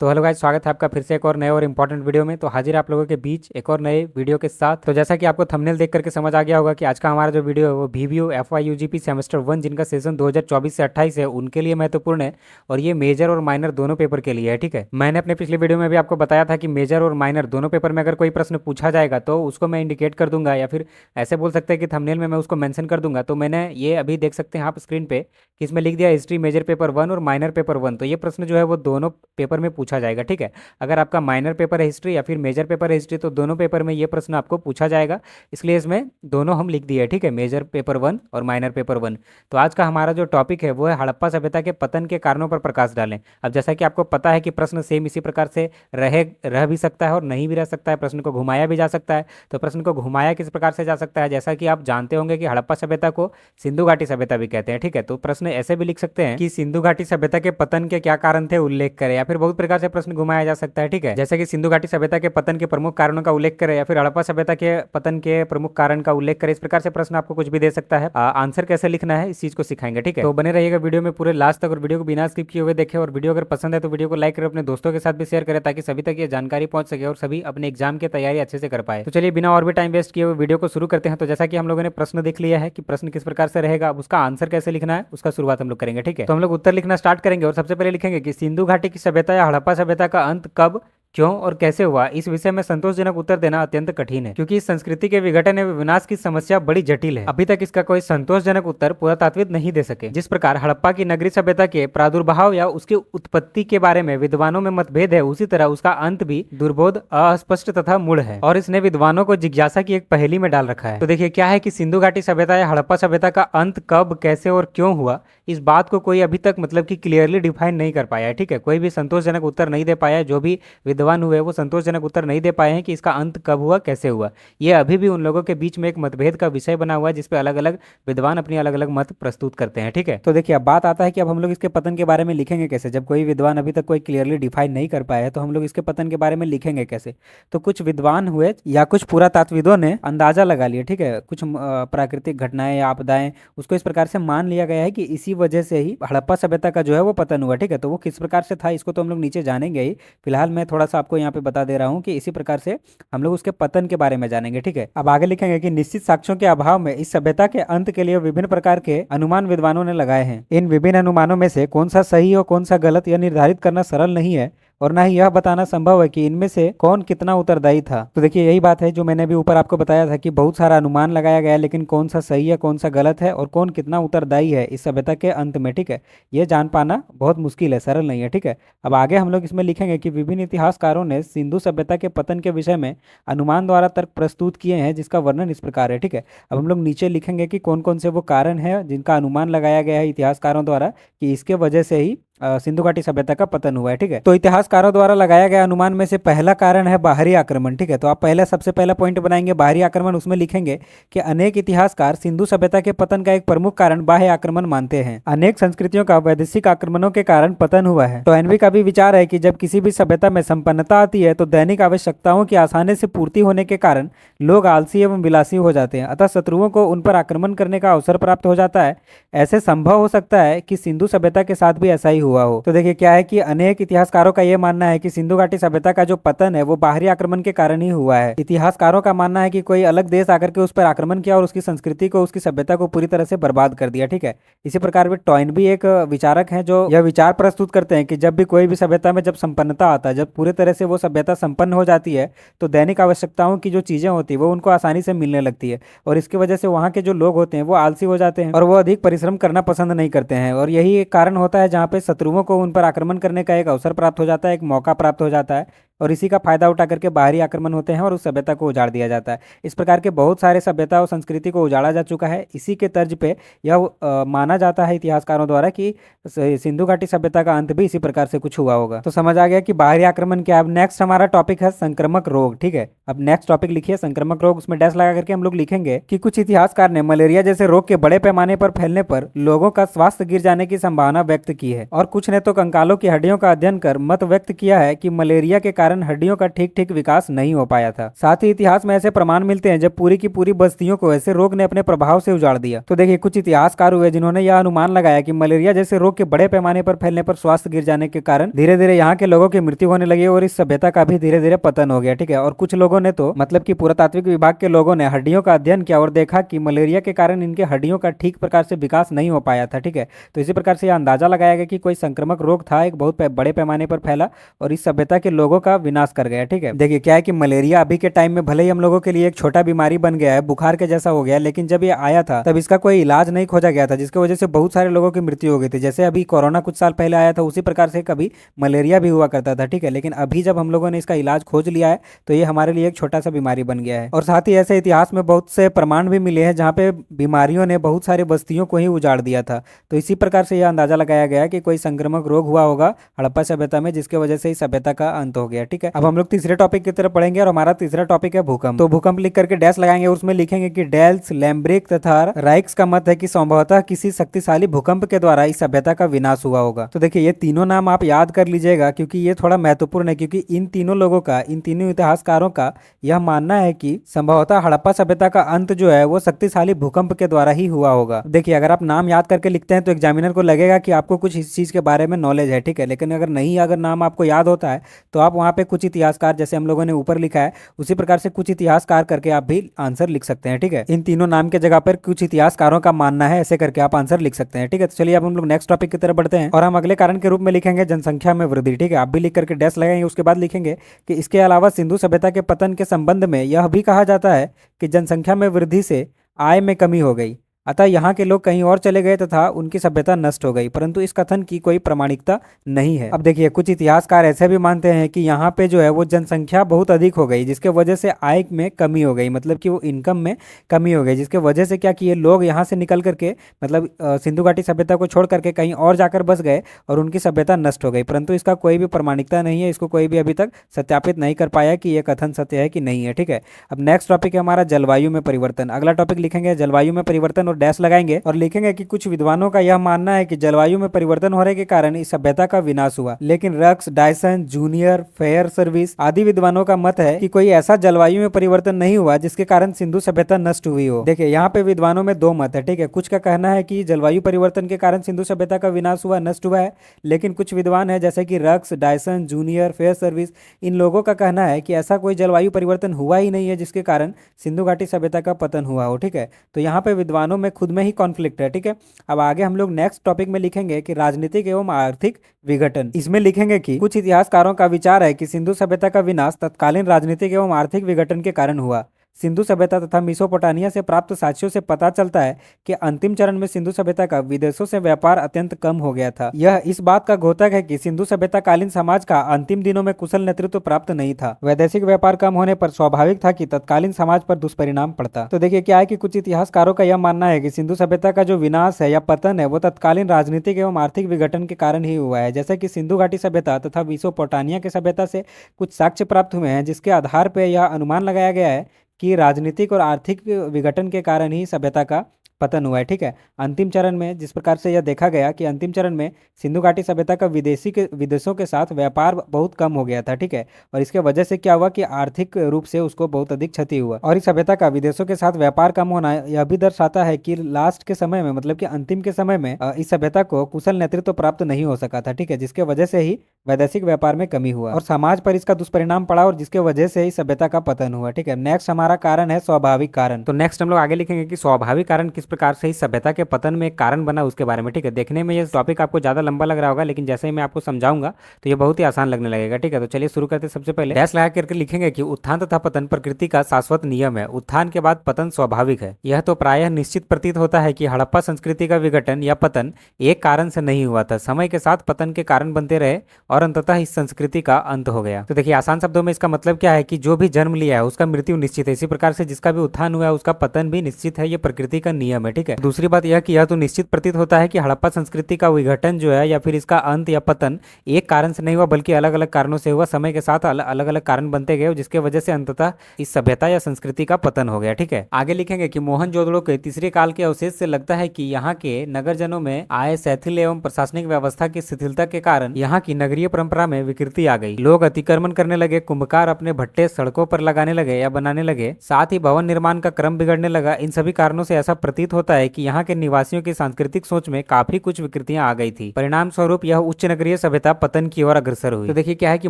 तो hello guys, स्वागत है आपका फिर से एक और नए और इम्पोर्टेंट वीडियो में। तो हाजिर आप लोगों के बीच एक और नए वीडियो के साथ। तो जैसा कि आपको थंबनेल देख करके समझ आ गया होगा कि आज का हमारा जो वीडियो है वो VVU FY UGP सेमेस्टर 1 जिनका सेशन 2024 से 28 है उनके लिए महत्वपूर्ण है। और ये मेजर और माइनर दोनों पेपर के लिए है। ठीक है, मैंने अपने पिछले वीडियो में भी आपको बताया था कि मेजर और माइनर दोनों पेपर में अगर कोई प्रश्न पूछा जाएगा तो उसको मैं इंडिकेट कर दूंगा, या फिर ऐसे बोल सकते हैं कि थंबनेल में मैं उसको मेंशन कर दूंगा। तो मैंने ये अभी देख सकते हैं आप स्क्रीन पे कि इसमें लिख दिया हिस्ट्री मेजर पेपर 1 और माइनर पेपर 1। तो ये प्रश्न जो है वो दोनों पेपर में पूछा जाएगा। ठीक है, अगर आपका माइनर पेपर है हिस्ट्री या फिर मेजर पेपर है हिस्ट्री तो दोनों पेपर में ये प्रश्न आपको पूछा जाएगा, इसलिए इसमें दोनों हम लिख दिए। ठीक है, मेजर पेपर 1 और माइनर पेपर 1। तो आज का हमारा जो टॉपिक है वो है हड़प्पा सभ्यता के पतन के कारणों पर प्रकाश डालें। अब जैसा कि आपको पता है कि प्रश्न सेम इसी प्रकार से रह भी सकता है और नहीं भी रह सकता है, प्रश्न को घुमाया भी जा सकता है। तो प्रश्न को घुमाया किस प्रकार से जा सकता है, जैसा कि आप जानते होंगे कि हड़प्पा सभ्यता को सिंधु घाटी सभ्यता भी कहते हैं। ठीक है, तो प्रश्न ऐसे भी लिख सकते हैं कि सिंधु घाटी सभ्यता के पतन के क्या कारण थे उल्लेख करें, या फिर बहुत प्रकार से प्रश्न घुमाया जा सकता है। ठीक है, जैसे कि सिंधु घाटी सभ्यता के पतन के प्रमुख कारणों का उल्लेख करें या फिर हड़प्पा सभ्यता के पतन के प्रमुख कारण का उल्लेख करें। इस प्रकार से प्रश्न आपको कुछ भी दे सकता है। आंसर कैसे लिखना है इस चीज को सिखाएंगे। ठीक है, तो बने रहिएगा वीडियो में पूरे लास्ट तक और वीडियो को बिना स्किप किए हुए देखें। और वीडियो अगर पसंद है तो वीडियो को लाइक करें, अपने दोस्तों के साथ भी शेयर करें ताकि सभी तक ये जानकारी पहुंच सके और सभी अपने एग्जाम की तैयारी अच्छे से कर पाए। तो चलिए बिना और भी टाइम वेस्ट किए हुए वीडियो को शुरू करते हैं। तो जैसा कि हम लोगों ने प्रश्न देख लिया है कि प्रश्न किस प्रकार से रहेगा, अब उसका आंसर कैसे लिखना है उसका शुरुआत हम लोग करेंगे। ठीक है, तो हम लोग उत्तर लिखना स्टार्ट करेंगे और सबसे पहले लिखेंगे कि सिंधु घाटी की सभ्यता या हड़प्पा सभ्यता का अंत कब, क्यों और कैसे हुआ। इस विषय में संतोषजनक उत्तर देना अत्यंत कठिन है क्योंकि इस संस्कृति के विघटन एवं विनाश की समस्या बड़ी जटिल है। अभी तक इसका कोई संतोषजनक उत्तर पुरातात्विद नहीं दे सके। जिस प्रकार हड़प्पा की नगरीय सभ्यता के प्रादुर्भाव या उसकी उत्पत्ति के बारे में विद्वानों में मतभेद है, उसी तरह उसका अंत भी दुर्बोध, अस्पष्ट तथा मूढ़ है और इसने विद्वानों को जिज्ञासा की एक पहेली में डाल रखा है। तो देखिए क्या है कि सिंधु घाटी सभ्यता या हड़प्पा सभ्यता का अंत कब, कैसे और क्यों हुआ, इस बात को कोई अभी तक मतलब कि क्लियरली डिफाइन नहीं कर पाया है। ठीक है, कोई भी संतोषजनक उत्तर नहीं दे पाया है। जो भी विद्वान हुए वो संतोषजनक उत्तर नहीं दे पाए हैं कि इसका अंत कब हुआ, कैसे हुआ। ये अभी भी उन लोगों के बीच में एक मतभेद का विषय बना हुआ है जिसपे अलग अलग विद्वान अपनी अलग अलग मत प्रस्तुत करते हैं। ठीक है, तो देखिए अब बात आता है कि अब हम लोग इसके पतन के बारे में लिखेंगे कैसे। जब कोई विद्वान अभी तक कोई क्लियरली डिफाइन नहीं कर पाया है तो हम लोग इसके पतन के बारे में लिखेंगे कैसे। तो कुछ विद्वान हुए या कुछ पुरातात्विदों ने अंदाजा लगा लिया। ठीक है, कुछ प्राकृतिक घटनाएं या आपदाएं उसको इस प्रकार से मान लिया गया है कि इसी वजह से ही हड़प्पा सभ्यता का जो है वो पतन हुआ। ठीक है, तो वो किस प्रकार से था इसको तो हम लोग नीचे जानेंगे ही। फिलहाल मैं थोड़ा सा आपको यहाँ पे बता दे रहा हूँ कि इसी प्रकार से हम लोग उसके पतन के बारे में जानेंगे। ठीक है, अब आगे लिखेंगे कि निश्चित साक्ष्यों के अभाव में इस सभ्यता के अंत के लिए विभिन्न प्रकार के अनुमान विद्वानों ने लगाए हैं। इन विभिन्न अनुमानों में से कौन सा सही और कौन सा गलत यह निर्धारित करना सरल नहीं है और ना ही यह बताना संभव है कि इनमें से कौन कितना उत्तरदायी था। तो देखिए यही बात है जो मैंने भी ऊपर आपको बताया था कि बहुत सारा अनुमान लगाया गया है, लेकिन कौन सा सही है कौन सा गलत है और कौन कितना उत्तरदायी है इस सभ्यता के अंत में। ठीक है, ये जान पाना बहुत मुश्किल है, सरल नहीं है। ठीक है, अब आगे हम लोग इसमें लिखेंगे कि विभिन्न इतिहासकारों ने सिंधु सभ्यता के पतन के विषय में अनुमान द्वारा तर्क प्रस्तुत किए हैं जिसका वर्णन इस प्रकार है। ठीक है, अब हम लोग नीचे लिखेंगे कि कौन कौन से वो कारण है जिनका अनुमान लगाया गया है इतिहासकारों द्वारा कि इसके वजह से ही सिंधु घाटी सभ्यता का पतन हुआ है। ठीक है, तो इतिहासकारों द्वारा लगाया गया अनुमान में से पहला कारण है बाहरी आक्रमण। ठीक है, तो आप पहले सबसे पहला पॉइंट बनाएंगे बाहरी आक्रमण। उसमें लिखेंगे कि अनेक इतिहासकार सिंधु सभ्यता के पतन का एक प्रमुख कारण बाह्य आक्रमण मानते हैं। अनेक संस्कृतियों का वैदेशिक आक्रमणों के कारण पतन हुआ है। तो एनवी का भी विचार है कि जब किसी भी सभ्यता में संपन्नता आती है तो दैनिक आवश्यकताओं की आसानी से पूर्ति होने के कारण लोग आलसी एवं विलासी हो जाते हैं, अतः शत्रुओं को उन पर आक्रमण करने का अवसर प्राप्त हो जाता है। ऐसे संभव हो सकता है कि सिंधु सभ्यता के साथ भी ऐसा ही हुआ हो। तो देखिए क्या है कि अनेक इतिहासकारों का यह मानना है कि सिंधु घाटी सभ्यता का जो पतन है वो बाहरी आक्रमण के कारण ही हुआ है। इतिहासकारों का मानना है कि कोई अलग देश आकर के उस पर आक्रमण किया और उसकी संस्कृति को उसकी सभ्यता को पूरी तरह से बर्बाद कर दिया। ठीक है, इसी प्रकार भी टॉइन भी एक विचारक है जो यह विचार प्रस्तुत करते हैं कि जब भी कोई भी सभ्यता में जब संपन्नता आता है, जब पूरी तरह से वो सभ्यता संपन्न हो जाती है तो दैनिक आवश्यकताओं की जो चीजें होती है वो उनको आसानी से मिलने लगती है और इसकी वजह से वहाँ के जो लोग होते हैं वो आलसी हो जाते हैं और वो अधिक परिश्रम करना पसंद नहीं करते हैं। और यही एक कारण होता है जहाँ पे शत्रुओं को उन पर आक्रमण करने का एक अवसर प्राप्त हो जाता है, एक मौका प्राप्त हो जाता है और इसी का फायदा उठा करके बाहरी आक्रमण होते हैं और उस सभ्यता को उजाड़ दिया जाता है। इस प्रकार के बहुत सारे सभ्यता और संस्कृति को उजाड़ा जा चुका है। इसी के तर्ज पे यह माना जाता है इतिहासकारों द्वारा कि सिंधु घाटी सभ्यता का अंत भी इसी प्रकार से कुछ हुआ होगा। तो समझ आ गया कि बाहरी आक्रमण क्या है। अब नेक्स्ट हमारा टॉपिक है संक्रमक रोग। ठीक है, अब नेक्स्ट टॉपिक लिखिए संक्रमक रोग। उसमें डैश लगा करके हम लोग लिखेंगे कि कुछ इतिहासकार ने मलेरिया जैसे रोग के बड़े पैमाने पर फैलने पर लोगों का स्वास्थ्य गिर जाने की संभावना व्यक्त की है और कुछ ने तो कंकालों की हड्डियों का अध्ययन कर मत व्यक्त किया है कि मलेरिया के कारण कारण हड्डियों का ठीक ठीक विकास नहीं हो पाया था। साथ ही इतिहास में ऐसे प्रमाण मिलते हैं जब पूरी की पूरी बस्तियों को ऐसे रोग ने अपने प्रभाव से उजाड़ दिया। तो देखिए कुछ इतिहासकार हुए जिन्होंने यह अनुमान लगाया कि मलेरिया जैसे रोग के बड़े पैमाने पर फैलने पर स्वास्थ्य गिर जाने के कारण धीरे धीरे यहाँ के लोगों की मृत्यु होने लगी और इस सभ्यता का भी धीरे धीरे पतन हो गया। ठीक है, और कुछ लोगों ने तो मतलब कि पुरातात्विक विभाग के लोगों ने हड्डियों का अध्ययन किया और देखा कि मलेरिया के कारण इनके हड्डियों का ठीक प्रकार से विकास नहीं हो पाया था। ठीक है, तो इसी प्रकार से यह अंदाजा लगाया गया कि कोई संक्रामक रोग था, एक बहुत बड़े पैमाने पर फैला और इस सभ्यता के लोगों का विनाश कर गया। ठीक है, देखिए क्या है कि मलेरिया अभी के टाइम में भले ही हम लोगों के लिए एक छोटा बीमारी बन गया है, बुखार के जैसा हो गया, लेकिन जब ये आया था तब इसका कोई इलाज नहीं खोजा गया था, जिसकी वजह से बहुत सारे लोगों की मृत्यु हो गई थी। जैसे अभी कोरोना कुछ साल पहले आया था, उसी प्रकार से कभी मलेरिया भी हुआ करता था। ठीक है, लेकिन अभी जब हम लोगों ने इसका इलाज खोज लिया है तो ये हमारे लिए एक छोटा सा बीमारी बन गया है। और साथ ही ऐसे इतिहास में बहुत से प्रमाण भी मिले हैं जहाँ पे बीमारियों ने बहुत सारी बस्तियों को ही उजाड़ दिया था। तो इसी प्रकार से यह अंदाजा लगाया गया कि कोई संक्रामक रोग हुआ होगा हड़प्पा सभ्यता में, जिसके वजह से इस सभ्यता का अंत हो गया। ठीक है, अब हम लोग तीसरे टॉपिक की तरफ पढ़ेंगे और हमारा तीसरा टॉपिक है भूकंप। तो भूकंप लिख करके डैश लगाएंगे और उसमें लिखेंगे कि डेल्स, लैम्ब्रिक तथा राइक्स का मत है कि संभवतः किसी शक्तिशाली भूकंप के द्वारा इस सभ्यता का विनाश हुआ होगा। तो देखिए ये तीनों नाम आप याद कर लीजिएगा क्योंकि ये थोड़ा महत्वपूर्ण है, क्योंकि इन तीनों लोगों का, इन तीनों इतिहासकारों का यह मानना है कि संभवतः हड़प्पा सभ्यता का अंत जो है वो शक्तिशाली भूकंप के द्वारा ही हुआ होगा। देखिए अगर आप नाम याद करके लिखते हैं तो एग्जामिनर को लगेगा कि आपको कुछ इस चीज के बारे में नॉलेज है। ठीक है, लेकिन अगर नाम आपको याद होता है तो आप वहां पे कुछ इतिहासकार, जैसे हम लोगों ने ऊपर लिखा है उसी प्रकार से कुछ इतिहासकार करके आप भी आंसर लिख सकते हैं। ठीक है, इन तीनों नाम के जगह पर कुछ इतिहासकारों का मानना है, ऐसे करके आप आंसर लिख सकते हैं। ठीक है, तो चलिए अब हम लोग नेक्स्ट टॉपिक की तरफ बढ़ते हैं और हम अगले कारण के रूप में लिखेंगे जनसंख्या में वृद्धि। ठीक है, आप भी लिख करके डैश लगाएंगे, उसके बाद लिखेंगे कि इसके अलावा सिंधु सभ्यता के पतन के संबंध में यह भी कहा जाता है कि जनसंख्या में वृद्धि से आय में कमी हो गई, अतः यहाँ के लोग कहीं और चले गए तथा उनकी सभ्यता नष्ट हो गई, परंतु इस कथन की कोई प्रामाणिकता नहीं है। अब देखिए कुछ इतिहासकार ऐसे भी मानते हैं कि यहाँ पे जो है वो जनसंख्या बहुत अधिक हो गई, जिसके वजह से आय में कमी हो गई, मतलब कि वो इनकम में कमी हो गई, जिसके वजह से क्या किए लोग यहाँ से निकल करके मतलब सिंधु घाटी सभ्यता को छोड़ करके कहीं और जाकर बस गए और उनकी सभ्यता नष्ट हो गई, परंतु इसका कोई भी प्रामाणिकता नहीं है, इसको कोई भी अभी तक सत्यापित नहीं कर पाया कि यह कथन सत्य है कि नहीं है। ठीक है, अब नेक्स्ट टॉपिक है हमारा जलवायु में परिवर्तन। अगला टॉपिक लिखेंगे जलवायु में परिवर्तन और डैश लगाएंगे और लिखेंगे कि कुछ विद्वानों का यह मानना है कि जलवायु में परिवर्तन होने के कारण इस सभ्यता का विनाश हुआ, लेकिन रक्स, डायसन, जूनियर, फेयर सर्विस आदि विद्वानों का मत है कि कोई ऐसा जलवायु में परिवर्तन नहीं हुआ जिसके कारण सिंधु सभ्यता नष्ट हुई हो। देखिए यहाँ पे विद्वानों में दो मत है। ठीक है, कुछ का कहना है कि जलवायु परिवर्तन के कारण सिंधु सभ्यता का विनाश हुआ, नष्ट हुआ है, लेकिन कुछ विद्वान है जैसे कि रक्स, डायसन, जूनियर, फेयर सर्विस, इन लोगों का कहना है कि ऐसा कोई जलवायु परिवर्तन हुआ ही नहीं है जिसके कारण सिंधु घाटी सभ्यता का पतन हुआ हो। ठीक है, तो यहाँ पे विद्वानों में खुद में ही कॉन्फ्लिक्ट है। ठीक है, अब आगे हम लोग नेक्स्ट टॉपिक में लिखेंगे कि राजनीतिक एवं आर्थिक विघटन। इसमें लिखेंगे कि कुछ इतिहासकारों का विचार है कि सिंधु सभ्यता का विनाश तत्कालीन राजनीतिक एवं आर्थिक विघटन के कारण हुआ। सिंधु सभ्यता तथा मेसोपोटामिया से प्राप्त साक्ष्यों से पता चलता है कि अंतिम चरण में सिंधु सभ्यता का विदेशों से व्यापार अत्यंत कम हो गया था। यह इस बात का द्योतक है कि सिंधु सभ्यता कालीन समाज का अंतिम दिनों में कुशल नेतृत्व प्राप्त नहीं था। वैदेशिक व्यापार कम होने पर स्वाभाविक था कि तत्कालीन समाज पर दुष्परिणाम पड़ता। तो देखिए क्या है कि कुछ इतिहासकारों का यह मानना है कि सिंधु सभ्यता का जो विनाश है या पतन है वो तत्कालीन राजनीतिक एवं आर्थिक विघटन के कारण ही हुआ है। जैसे कि सिंधु घाटी सभ्यता तथा मेसोपोटामिया की सभ्यता से कुछ साक्ष्य प्राप्त हुए हैं जिसके आधार पर यह अनुमान लगाया गया है कि राजनीतिक और आर्थिक विघटन के कारण ही सभ्यता का पतन हुआ है। ठीक है, अंतिम चरण में जिस प्रकार से यह देखा गया कि अंतिम चरण में सिंधु घाटी सभ्यता का विदेशों के साथ व्यापार बहुत कम हो गया था। ठीक है, और इसके वजह से क्या हुआ कि आर्थिक रूप से उसको बहुत अधिक क्षति हुआ, और इस सभ्यता का विदेशों के साथ व्यापार कम होना यह भी दर्शाता है कि लास्ट के समय में, मतलब कि अंतिम के समय में इस सभ्यता को कुशल नेतृत्व प्राप्त नहीं हो सका था। ठीक है, जिसके वजह से ही वैदेशिक व्यापार में कमी हुआ और समाज पर इसका दुष्परिणाम पड़ा और जिसके वजह से ही सभ्यता का पतन हुआ। ठीक है, नेक्स्ट हमारा कारण है स्वाभाविक कारण। तो नेक्स्ट हम लोग आगे लिखेंगे कि स्वाभाविक कारण किस प्रकार से इस सभ्यता के पतन में एक कारण बना उसके बारे में। ठीक है, देखने में ये टॉपिक आपको ज्यादा लंबा लग रहा होगा, लेकिन जैसे ही मैं आपको समझाऊंगा तो ये बहुत ही आसान लगने लगेगा। ठीक है, तो चलिए शुरू करते हैं। सबसे पहले डैश लगा करके लिखेंगे कि उत्थान तथा पतन प्रकृति का शाश्वत नियम है। उत्थान के बाद पतन स्वाभाविक है। यह तो प्रायः निश्चित प्रतीत होता है कि हड़प्पा संस्कृति का विघटन या पतन एक कारण से नहीं हुआ था, समय के साथ पतन के कारण बनते रहे और अंततः इस संस्कृति का अंत हो गया। तो देखिए आसान शब्दों में इसका मतलब क्या है कि जो भी जन्म लिया है उसका मृत्यु निश्चित है, इसी प्रकार से जिसका भी उत्थान हुआ है उसका पतन भी निश्चित है। ये प्रकृति का नियम माध्यम है, ठीक है। दूसरी बात यह कि यह तो निश्चित प्रतीत होता है कि हड़प्पा संस्कृति का विघटन जो है या फिर इसका अंत या पतन एक कारण से नहीं हुआ, बल्कि अलग अलग कारणों से हुआ। समय के साथ अलग अलग कारण बनते गए, जिसके वजह से अंततः इस सभ्यता या संस्कृति का पतन हो गया, ठीक है। आगे लिखेंगे कि मोहनजोदड़ो के तीसरे काल के अवशेष से लगता है कि यहाँ के नगरजनों में आए शिथिल एवं प्रशासनिक व्यवस्था की शिथिलता के कारण यहाँ की नगरीय परंपरा में विकृति आ गई। लोग अतिक्रमण करने लगे, कुंभकार अपने भट्टे सड़कों पर लगाने लगे या बनाने लगे, साथ ही भवन निर्माण का क्रम बिगड़ने लगा। इन सभी कारणों से ऐसा प्रतीत होता है कि यहाँ के निवासियों की सांस्कृतिक सोच में काफी कुछ विकृतियां आ गई थी। परिणाम स्वरूप यह उच्च नगरीय सभ्यता पतन की ओर अग्रसर हुई। तो देखिए क्या है कि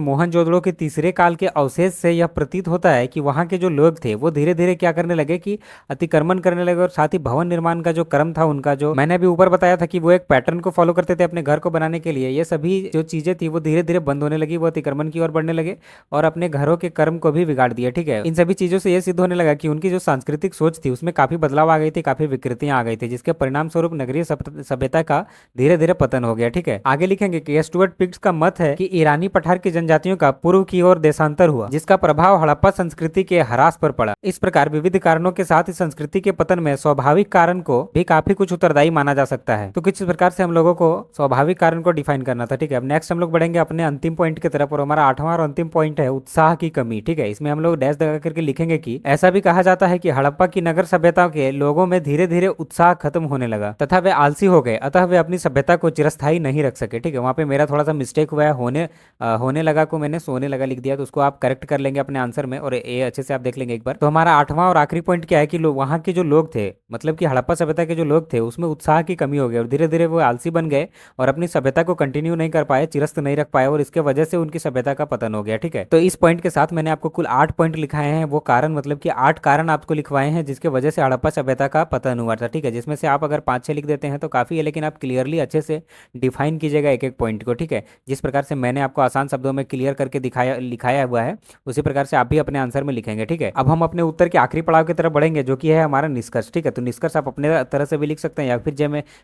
मोहनजोदड़ो के तीसरे काल के अवशेष से यह प्रतीत होता है कि वहाँ के जो लोग थे वो धीरे धीरे क्या करने लगे कि अतिक्रमण करने लगे, और साथ ही भवन निर्माण का जो क्रम था उनका, जो मैंने अभी ऊपर बताया था कि वो एक पैटर्न को फॉलो करते थे अपने घर को बनाने के लिए, ये सभी जो चीजें थी वो धीरे धीरे बंद होने लगी। वो अतिक्रमण की ओर बढ़ने लगे और अपने घरों के क्रम को भी बिगाड़ दिया, ठीक है। इन सभी चीजों से यह सिद्ध होने लगा कि उनकी जो सांस्कृतिक सोच थी उसमें काफी बदलाव आ गई थी, काफी विकृतियां आ गई थी, जिसके परिणाम स्वरूप नगरीय सभ्यता का धीरे धीरे पतन हो गया, ठीक है। आगे लिखेंगे कि स्टुअर्ट पिग्स का मत है कि ईरानी पठार की जनजातियों का पूर्व की ओर देशांतर हुआ, जिसका प्रभाव हड़प्पा संस्कृति के ह्रास पर पड़ा। इस प्रकार विविध कारणों के साथ इस संस्कृति के पतन में स्वाभाविक कारण को भी काफी कुछ उत्तरदायी माना जा सकता है। तो किस प्रकार से हम लोगों को स्वाभाविक कारण को डिफाइन करना था, ठीक है। अब नेक्स्ट हम लोग बढ़ेंगे अपने अंतिम पॉइंट की तरफ, और हमारा 8वां और अंतिम पॉइंट है उत्साह की कमी, ठीक है। इसमें हम लोग डैश लगा करके लिखेंगे कि ऐसा भी कहा जाता है कि हड़प्पा की नगर सभ्यता के लोगों में धीरे धीरे उत्साह खत्म होने लगा तथा वे आलसी हो गए, अतः वे अपनी सभ्यता को चिरस्थायी नहीं रख सके, ठीक है। वहां पे मेरा थोड़ा सा मिस्टेक हुआ है, होने लगा को मैंने सोने लगा लिख दिया, तो उसको आप करेक्ट कर लेंगे अपने आंसर में, और ये अच्छे से आप देख लेंगे एक बार। तो हमारा 8वां और आखिरी पॉइंट क्या है कि वहाँ के जो लोग थे, मतलब कि हड़प्पा सभ्यता के जो लोग थे उसमें उत्साह की कमी हो गई और धीरे धीरे वो आलसी बन गए और अपनी सभ्यता को कंटिन्यू नहीं कर पाए, चिरस्त नहीं रख पाए, और इसके वजह से उनकी सभ्यता का पतन हो गया, ठीक है। तो इस पॉइंट के साथ मैंने आपको कुल 8 पॉइंट लिखाए हैं, वो कारण मतलब कि 8 कारण आपको लिखवाए हैं जिसके वजह से हड़प्पा सभ्यता का पतन हुआ था, ठीक है। जिसमें से आप अगर 5-6 लिख देते हैं तो काफी है, लेकिन आप क्लियरली अच्छे से डिफाइन कीजिएगा एक एक पॉइंट को, ठीक है। जिस प्रकार से मैंने आपको आसान शब्दों में क्लियर करके लिखाया हुआ है उसी प्रकार से आप भी अपने आंसर में लिखेंगे, ठीक है। अब हम अपने उत्तर के आखिरी पड़ाव की तरफ बढ़ेंगे, जो कि है हमारा निष्कर्ष, ठीक है। तो निष्कर्ष आप अपने तरह से भी लिख सकते हैं या फिर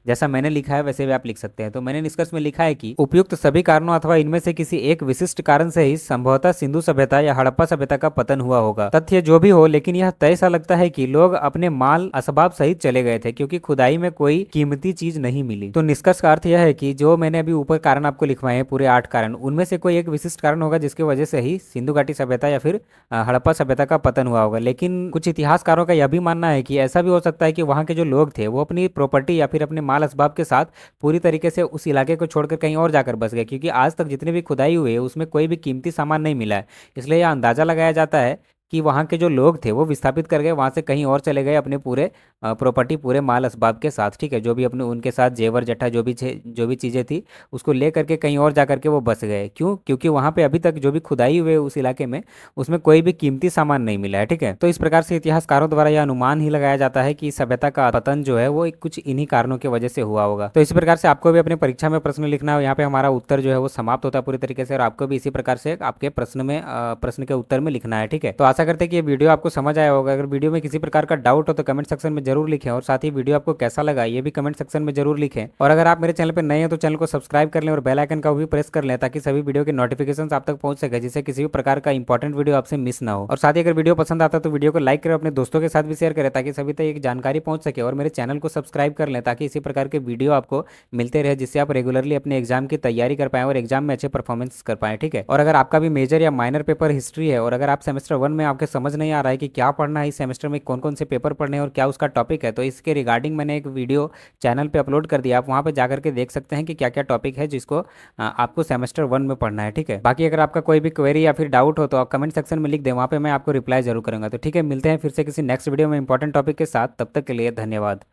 जैसा मैंने लिखा है वैसे भी आप लिख सकते हैं। तो मैंने निष्कर्ष में लिखा है कि उपयुक्त सभी कारणों अथवा इनमें से किसी एक विशिष्ट कारण से ही संभवतः सिंधु सभ्यता या हड़प्पा सभ्यता का पतन हुआ होगा। तथ्य जो भी हो, लेकिन यह तय सा लगता है कि लोग अपने माल असबाब सहित चले गए थे, क्योंकि खुदाई में कोई कीमती चीज नहीं मिली। तो निष्कर्ष का अर्थ यह है कि जो मैंने अभी ऊपर कारण आपको लिखवाए हैं पूरे 8 कारण, उनमें से कोई एक विशिष्ट कारण होगा जिसकी वजह से ही सिंधु घाटी सभ्यता या फिर हड़प्पा सभ्यता का पतन हुआ होगा। लेकिन कुछ इतिहासकारों का यह भी मानना है कि ऐसा भी हो सकता है कि वहाँ के जो लोग थे वो अपनी प्रॉपर्टी या फिर अपने माल असबाब के साथ पूरी तरीके से उस इलाके को छोड़कर कहीं और जाकर बस गए, क्योंकि आज तक जितनी भी खुदाई हुई है उसमें कोई भी कीमती सामान नहीं मिला है। इसलिए यह अंदाजा लगाया जाता है कि वहाँ के जो लोग थे वो विस्थापित कर गए, वहाँ से कहीं और चले गए अपने पूरे प्रॉपर्टी, पूरे माल असबाब के साथ, ठीक है। जो भी अपने उनके साथ जेवर जट्टा जो भी चीज़ें थी उसको ले करके कहीं और जा करके वो बस गए। क्यों? क्योंकि वहाँ पे अभी तक जो भी खुदाई हुए उस इलाके में उसमें कोई भी कीमती सामान नहीं मिला है, ठीक है। तो इस प्रकार से इतिहासकारों द्वारा यह अनुमान ही लगाया जाता है कि सभ्यता का पतन जो है वो कुछ इन्हीं कारणों की वजह से हुआ होगा। तो इसी प्रकार से आपको भी अपने परीक्षा में प्रश्न लिखना है, यहाँ पे हमारा उत्तर जो है वो समाप्त होता है पूरी तरीके से, और आपको भी इसी प्रकार से आपके प्रश्न के उत्तर में लिखना है, ठीक है। तो आशा करते हैं कि ये वीडियो आपको समझ आया होगा। अगर वीडियो में किसी प्रकार का डाउट हो तो कमेंट सेक्शन में जरूर लिखें, और साथ ही वीडियो आपको कैसा लगा ये भी कमेंट सेक्शन में जरूर लिखें। और अगर आप मेरे चैनल पर नए हैं तो चैनल को सब्सक्राइब कर लें और बेल आइकन का भी प्रेस कर लें, ताकि सभी वीडियो के नोटिफिकेशन आप तक पहुंच सके, जिससे किसी भी प्रकार का इंपॉर्टेंट वीडियो आपसे मिस ना हो। और साथ ही अगर वीडियो पसंद आता है तो वीडियो को लाइक करें, अपने दोस्तों के साथ भी शेयर करें, ताकि सभी तक एक जानकारी पहुंच सके। और मेरे चैनल को सब्सक्राइब कर लें ताकि इसी प्रकार के वीडियो आपको मिलते रहे, जिससे आप रेगुलरली अपने एग्जाम की तैयारी कर पाएं और एग्जाम में अच्छे परफॉर्मेंस कर पाएं, ठीक है। और अगर आपका भी मेजर या माइनर पेपर हिस्ट्री है और अगर आप सेमेस्टर 1 में आपके समझ नहीं आ रहा है कि क्या पढ़ना है इस सेमेस्टर में, कौन कौन से पेपर पढ़ने हैं और क्या उसका टॉपिक है, तो इसके रिगार्डिंग मैंने एक वीडियो चैनल पे अपलोड कर दिया। आप वहाँ पे जाकर के देख सकते हैं कि क्या क्या टॉपिक है जिसको आपको सेमेस्टर 1 में पढ़ना है, ठीक है। बाकी अगर आपका कोई भी क्वेरी या फिर डाउट हो तो आप कमेंट सेक्शन में लिख दें, वहाँ पे मैं आपको रिप्लाई जरूर करूँगा। तो ठीक है, मिलते हैं फिर से किसी नेक्स्ट वीडियो में इंपॉर्टेंट टॉपिक के साथ, तब तक के लिए धन्यवाद।